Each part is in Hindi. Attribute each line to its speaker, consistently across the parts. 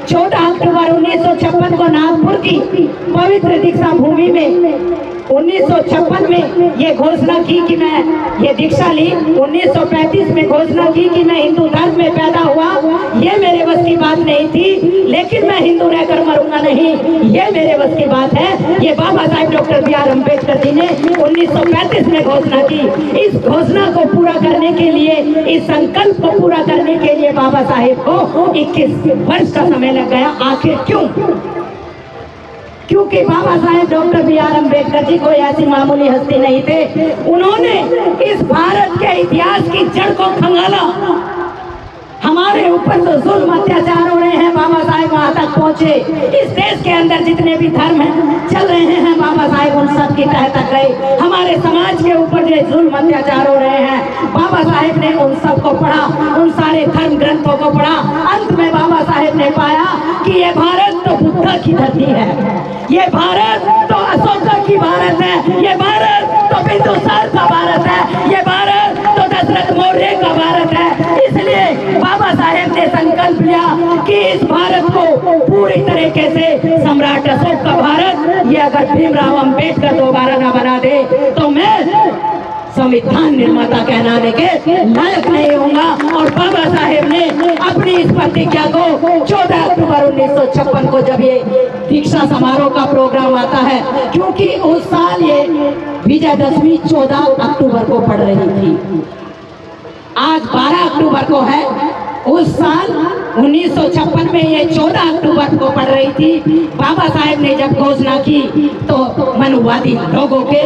Speaker 1: 14 अक्टूबर 1956 को नागपुर की पवित्र दीक्षा भूमि में 1956 में ये घोषणा की कि मैं ये दीक्षा ली। 1935 में घोषणा की कि मैं हिंदू धर्म में पैदा हुआ। ये मेरे बस की बात नहीं थी, लेकिन मैं हिंदू रहकर मरूंगा नहीं, ये मेरे बस की बात है। ये बाबा साहेब डॉक्टर बी.आर. अम्बेडकर जी ने 1935 में घोषणा की। इस घोषणा को पूरा करने के लिए, इस संकल्प को पूरा करने के लिए बाबा साहेब को 21 वर्ष का समय लग गया। आखिर क्यों? क्योंकि बाबा साहेब डॉक्टर बी.आर. अम्बेडकर जी कोई ऐसी मामूली हस्ती नहीं थे। उन्होंने इस भारत के इतिहास की जड़ को खंगाला। हमारे ऊपर तो जुल्म अत्याचार हो रहे हैं, बाबा साहेब वहां तक पहुंचे। इस देश के अंदर जितने भी धर्म चल रहे हैं, बाबा साहेब उन सब की तह तक गए। हमारे समाज के ऊपर जो जुल्म अत्याचार हो रहे हैं, बाबा साहेब ने उन सब को पढ़ा, उन सारे धर्म ग्रंथों को पढ़ा। अंत में बाबा साहेब ने पाया कि ये भारत तो बुद्ध की धरती है, ये भारत तो अशोक की भारत है, ये भारत तो बिंदुसार का भारत है, ये भारत तो दशरथ मौर्य का भारत है। इसलिए बाबा साहेब ने संकल्प लिया कि इस भारत को पूरी तरीके से सम्राट अशोक का भारत, ये अगर भीमराव अम्बेडकर दोबारा न बना दे तो मैं संविधान निर्माता कहलाने के लायक नहीं होगा। और बाबा साहेब ने अपनी इस प्रतिज्ञा को 14 अक्टूबर 1956 को, जब ये दीक्षा समारोह का प्रोग्राम आता है, क्योंकि उस साल ये विजयदशमी 14 अक्टूबर को पड़ रही थी, आज 12 अक्टूबर को है। उस साल 1956 में ये 14 अक्टूबर को पड़ रही थी। बाबा साहेब ने जब घोषणा की तो मनुवादी लोगों के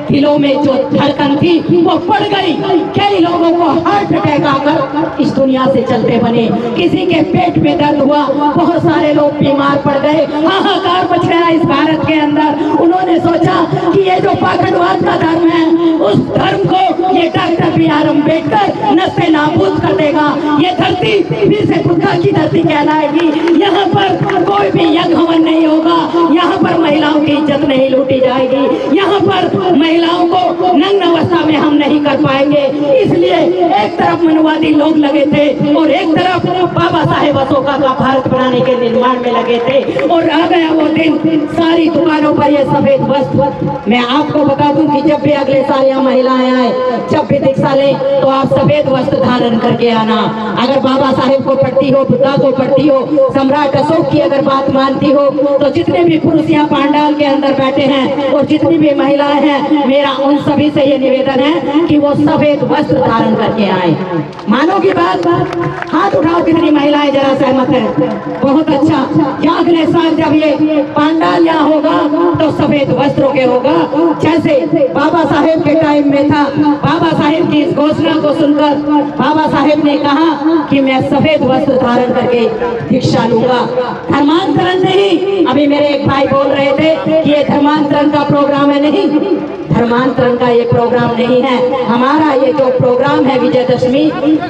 Speaker 1: दिलों में जो धड़कन थी वो पड़ गई। कई लोगों को हार्ट अटैक आकर इस दुनिया से चलते बने, किसी के पेट में दर्द हुआ, बहुत सारे लोग बीमार पड़ गए, हाहाकार मच गया इस भारत के अंदर। उन्होंने सोचा कि ये जो पाखंडवाद का धर्म है, उस धर्म को ये डॉक्टर बी.आर. अम्बेडकर नस्ते नाबूद कर देगा। ये धरती फिर से बुद्ध की धरती कहलाएगी। यहाँ पर कोई भी यज्ञ हवन नहीं होगा, यहाँ पर महिलाओं की इज्जत नहीं लूटी जाएगी, यहाँ पर महिलाओं को नग्न अवस्था में हम नहीं कर पाएंगे। इसलिए एक तरफ मनुवादी लोग लगे थे और एक तरफ बाबा साहेब अशोका का भारत बनाने के निर्माण में लगे थे। और आ गया वो दिन, सारी दुकानों पर ये सफेद वस्त्र। मैं आपको बता दूं कि जब भी अगले साल यहाँ महिलाएं आए, जब भी दीक्षा ले, तो आप सफेद वस्त्र धारण करके आना। अगर बाबा साहेब को पढ़ती हो, बुद्धा को पढ़ती हो, सम्राट अशोक की अगर बात मानती हो, तो जितने भी पुरुष यहाँ पांडाल के अंदर बैठे हैं और जितनी भी महिलाएं हैं, मेरा उन सभी से ये निवेदन है कि वो सफेद वस्त्र धारण करके आए। मानोगी बात? हाथ उठाओ कितनी महिलाएं जरा सहमत है। बहुत अच्छा। यहाँ अगले साल जब ये पांडाल यहाँ होगा तो सफेद वस्त्रों के होगा, जैसे बाबा साहेब के टाइम में था। बाबा साहेब की इस घोषणा को सुनकर बाबा साहेब ने कहा कि मैं सफेद वस्त्र धारण करके दीक्षा लूंगा। धर्मांतरण नहीं, अभी मेरे एक भाई बोल रहे थे कि ये धर्मांतरण का प्रोग्राम है। नहीं, धर्मांतरण का ये प्रोग्राम नहीं है। हमारा ये जो प्रोग्राम है विजयदशमी,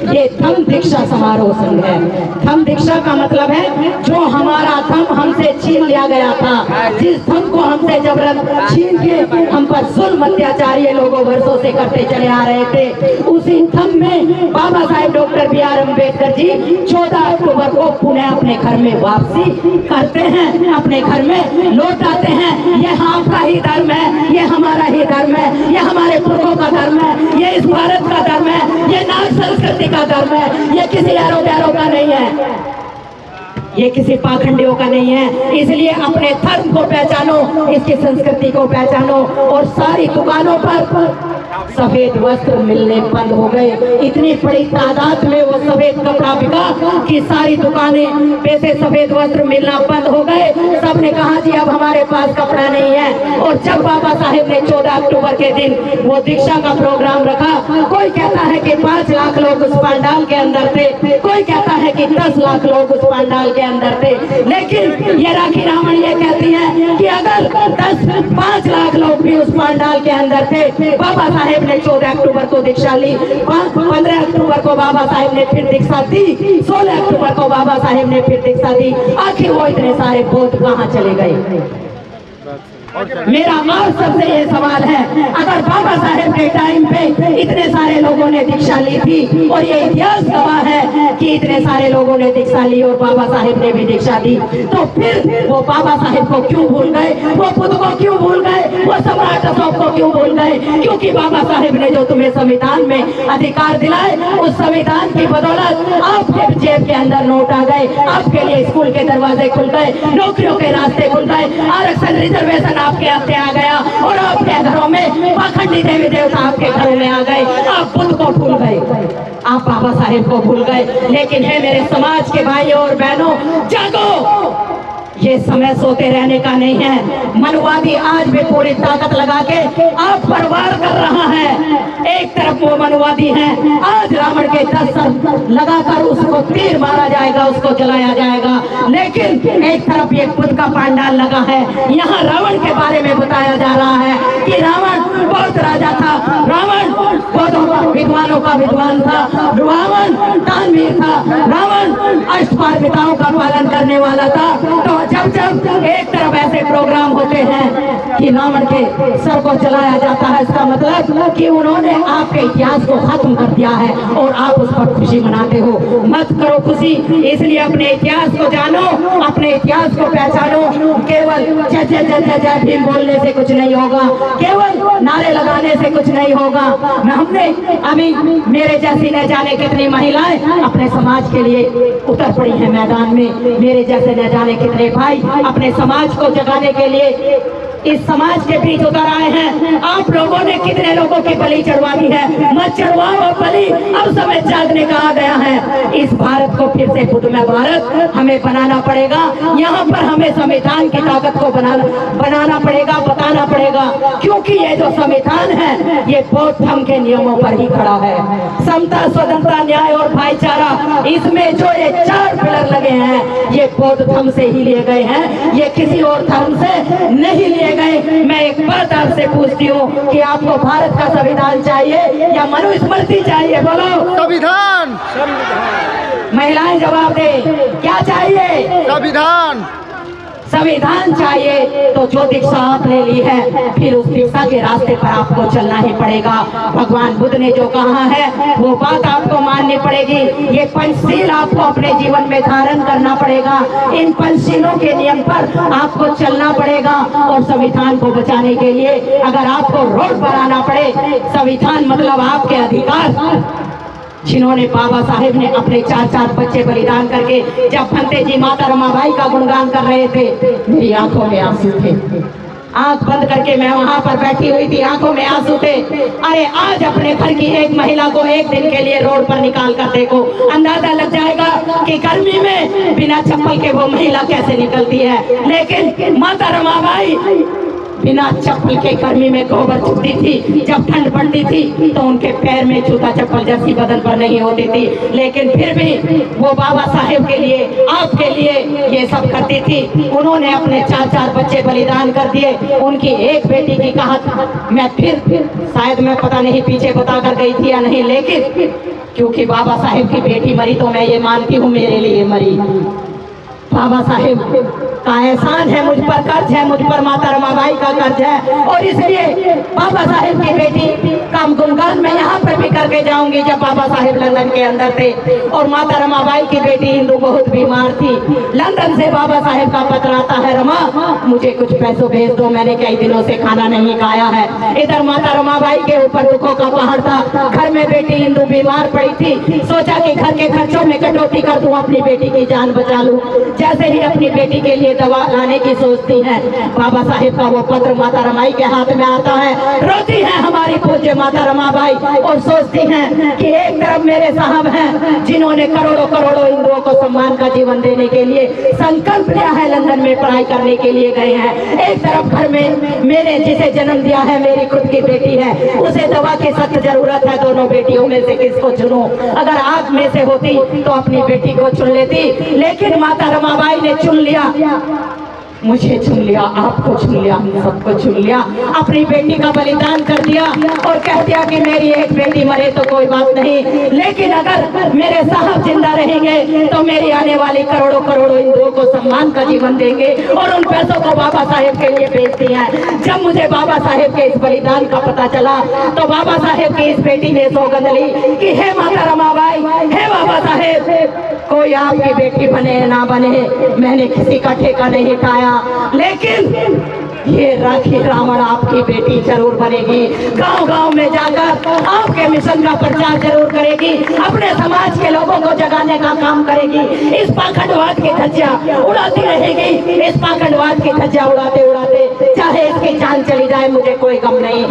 Speaker 1: ये धम्म दीक्षा समारोह संघ है। धम्म दीक्षा का मतलब है जो हमारा धम्म हमसे छीन लिया गया था, जिस धम्म को हमसे जबरन छीन के हम पर जुल्म अत्याचार ये लोगों वर्षों से करते चले आ रहे थे, उसी धम्म में बाबा साहेब डॉक्टर बी.आर. अम्बेडकर जी 14 अक्टूबर को पुनः अपने घर में वापसी करते हैं, अपने घर में लौट आते हैं। ये आपका ही धर्म है, ये हमारा ही धर्म है, ये हमारे पुरखों का धर्म है, ये इस भारत का धर्म है, ये नाग संस्कृति का धर्म है, ये किसी यारों प्यारों का नहीं है, ये किसी पाखंडियों का नहीं है। इसलिए अपने धर्म को पहचानो, इसकी संस्कृति को पहचानो। और सारी दुकानों पर सफेद वस्त्र मिलने बंद हो गए। इतनी बड़ी तादाद में वो सफेद कपड़ा बिका कि सारी दुकानें पे से सफेद वस्त्र मिलना बंद हो गए। सबने कहा जी अब हमारे पास कपड़ा नहीं है। और जब बाबा साहेब ने 14 अक्टूबर के दिन वो दीक्षा का प्रोग्राम रखा, कोई कहता है कि 5 लाख लोग उस पंडाल के अंदर थे, कोई कहता है कि 10 लाख लोग उस पंडाल के अंदर थे। लेकिन ये राखी रावण ये कहती है कि अगर 5 लाख लोग भी उस पंडाल के अंदर थे, बाबा साहेब ने 14 अक्टूबर को दीक्षा ली, 15 अक्टूबर को बाबा साहेब ने फिर दीक्षा दी, 16 अक्टूबर को बाबा साहेब ने फिर दीक्षा दी। आखिर वो इतने सारे बोध कहाँ चले गए? मेरा आप सबसे ये सवाल है, अगर बाबा साहेब के टाइम पे इतने सारे लोगों ने दीक्षा ली थी और ये इतिहास गवाह है कि इतने सारे लोगों ने दीक्षा ली और बाबा साहेब ने भी दीक्षा दी, तो फिर वो बाबा साहेब को क्यों भूल गए, वो खुद को क्यों भूल गए, वो सम्राट अशोक को क्यों भूल गए? क्योंकि बाबा साहेब ने जो तुम्हें संविधान में अधिकार दिलाए, उस संविधान की बदौलत आपके जेब के अंदर नोट आ गए, आपके लिए स्कूल के दरवाजे खुल गए, नौकरियों के रास्ते खुल गए, आरक्षण रिजर्वेशन आपके हत्थे आ गया और आपके घरों में पाखंडी देवी देवता आपके घरों में आ गए। आप बुद्ध को भूल गए, आप बाबा साहेब को भूल गए। लेकिन है मेरे समाज के भाइयों और बहनों, जागो, ये समय सोते रहने का नहीं है। मनवादी आज भी पूरी ताकत लगा के आप पर वार कर रहा है। एक तरफ वो मनवादी है, आज रावण के 10 सर लगाकर उसको तीर मारा जाएगा, उसको जलाया जाएगा, लेकिन एक तरफ ये बुद्ध का पांडाल लगा है। यहाँ रावण के बारे में बताया जा रहा है कि रावण बहुत राजा था, रावण बहुत विद्वानों का विद्वान था, रावण दानवीर था, रावण अष्टपारमिताओं का पालन करने वाला था। तो जब एक तरफ ऐसे प्रोग्राम होते हैं कि रावण के सर को जलाया जाता है, इसका मतलब कि उन्होंने आपके इतिहास को खत्म कर दिया है और आप उस पर खुशी मनाते हो। मत करो खुशी, इसलिए अपने इतिहास को जानो, अपने इतिहास को पहचानो। केवल जय जय जय जय जय भीम बोलने से कुछ नहीं होगा, केवल नारे लगाने से कुछ नहीं होगा। हमने अभी मेरे जैसी न जाने कितनी महिलाएं अपने समाज के लिए उतर पड़ी हैं मैदान में, मेरे जैसे न जाने कितने भाई अपने समाज को जगाने के लिए इस समाज के बीच उतर आए हैं। आप लोगों ने कितने लोगों की बलि चढ़वा दी है, मत चढ़वाओ बलि, अब समय जागने का आ गया है। इस भारत को फिर से बुद्धमय भारत हमें बनाना पड़ेगा। यहाँ पर हमें संविधान की ताकत को बनाना पड़ेगा, बताना पड़ेगा, क्योंकि ये जो संविधान है ये बौद्ध धर्म के नियमों पर ही खड़ा है। समता, स्वतंत्रता, न्याय और भाईचारा, इसमें जो ये 4 पिलर लगे हैं ये बौद्ध धर्म से ही लिए गए हैं, ये किसी और धर्म से नहीं लिए गए। मैं एक बात आपसे पूछती हूँ कि आपको भारत का संविधान चाहिए या मनुस्मृति चाहिए? बोलो।
Speaker 2: संविधान।
Speaker 1: महिलाएं जवाब दे, क्या चाहिए?
Speaker 2: संविधान।
Speaker 1: संविधान चाहिए। तो जो दीक्षा आपने ली है फिर उस दीक्षा के रास्ते पर आपको चलना ही पड़ेगा। भगवान बुद्ध ने जो कहा है वो बात आपको माननी पड़ेगी। ये पंचशील आपको अपने जीवन में धारण करना पड़ेगा, इन पंचशीलों के नियम पर आपको चलना पड़ेगा। और संविधान को बचाने के लिए अगर आपको रोड पर आना पड़े, संविधान मतलब आपके अधिकार, जिन्होंने बाबा साहेब ने अपने 4-4 बच्चे बलिदान करके, जब फंते जी माता रमाबाई का गुणगान कर रहे थे, मेरी आंखों में आंसू थे। आंख बंद करके मैं वहां पर बैठी हुई थी, आंखों में आंसू थे। अरे आज अपने घर की एक महिला को एक दिन के लिए रोड पर निकाल कर देखो, अंदाजा लग जाएगा कि गर्मी में बिना चप्पल के वो महिला कैसे निकलती है। लेकिन माता रमाबाई बिना चप्पल के गर्मी में गोबर चुभती थी, जब ठंड पड़ती थी तो उनके पैर में जूता चप्पल जैसी बदन पर नहीं होती थी, लेकिन फिर भी वो बाबा साहेब के लिए, आपके लिए ये सब करती थी। उन्होंने अपने 4-4 बच्चे बलिदान कर दिए। उनकी एक बेटी की कहा मैं फिर शायद मैं पता नहीं पीछे बता कर गई थी या नहीं, लेकिन क्योंकि बाबा साहेब की बेटी मरी तो मैं ये मानती हूँ मेरे लिए मरी। बाबा साहेब का एहसान है मुझ पर, कर्ज है मुझ पर, माता रमाबाई का कर्ज है, और इसलिए बाबा साहेब की बेटी का गुणगान मैं यहाँ पर भी करके जाऊंगी। जब बाबा साहेब लंदन के अंदर थे और माता रमाबाई की बेटी हिंदू बहुत बीमार थी, लंदन से बाबा साहेब का पत्र आता है, रमा मुझे कुछ पैसों भेज दो, मैंने कई दिनों से खाना नहीं खाया है। इधर माता रमाबाई के ऊपर दुखों का पहाड़ था, घर में बेटी हिंदू बीमार पड़ी थी, सोचा कि घर के खर्चों में कटौती कर दूं, अपनी बेटी की जान बचा लूं। जैसे ही अपनी बेटी के लिए दवा लाने की सोचती हैं, बाबा साहेब का वो पत्र माता रमाई के हाथ में आता है। रोती है हमारी पूज्य माता रमाबाई और सोचती हैं कि एक तरफ मेरे साहब हैं जिन्होंने करोड़ों करोड़ों हिंदुओं को सम्मान का जीवन देने के लिए संकल्प लिया है, लंदन में पढ़ाई करने के लिए गए हैं। एक तरफ घर में मेरे जिसे जन्म दिया है मेरी खुद की बेटी है, उसे दवा की सख्त जरूरत है। दोनों बेटियों में से किसको चुनूं? अगर आप में से होती तो अपनी बेटी को चुन लेती, लेकिन माता रमाबाई ने चुन लिया, मुझे चुन लिया, आपको चुन लिया, हम सबको चुन लिया, अपनी बेटी का बलिदान कर दिया और कह दिया कि मेरी एक बेटी मरे तो कोई बात नहीं, लेकिन अगर मेरे साहब जिंदा रहेंगे तो मेरी आने वाली करोड़ों करोड़ों हिंदुओं को सम्मान का जीवन देंगे और उन पैसों को बाबा साहेब के लिए बेच दिया है। जब मुझे बाबा साहेब के इस बलिदान का पता चला तो बाबा साहेब की इस बेटी ने सौगंध ली कि हे माता रमाबाई, हे बाबा साहेब, कोई आपकी बेटी बने ना बने, मैंने किसी का ठेका नहीं उठाया, लेकिन ये राखी रावण आपकी बेटी जरूर बनेगी। गांव गांव में जाकर आपके मिशन का प्रचार जरूर करेगी, अपने समाज के लोगों को जगाने का काम करेगी, इस पाखंडवाद की धज्जियां उड़ाती रहेगी। इस पाखंडवाद की धज्जियां उड़ाते उड़ाते चाहे इसकी जान चली जाए, मुझे कोई गम नहीं।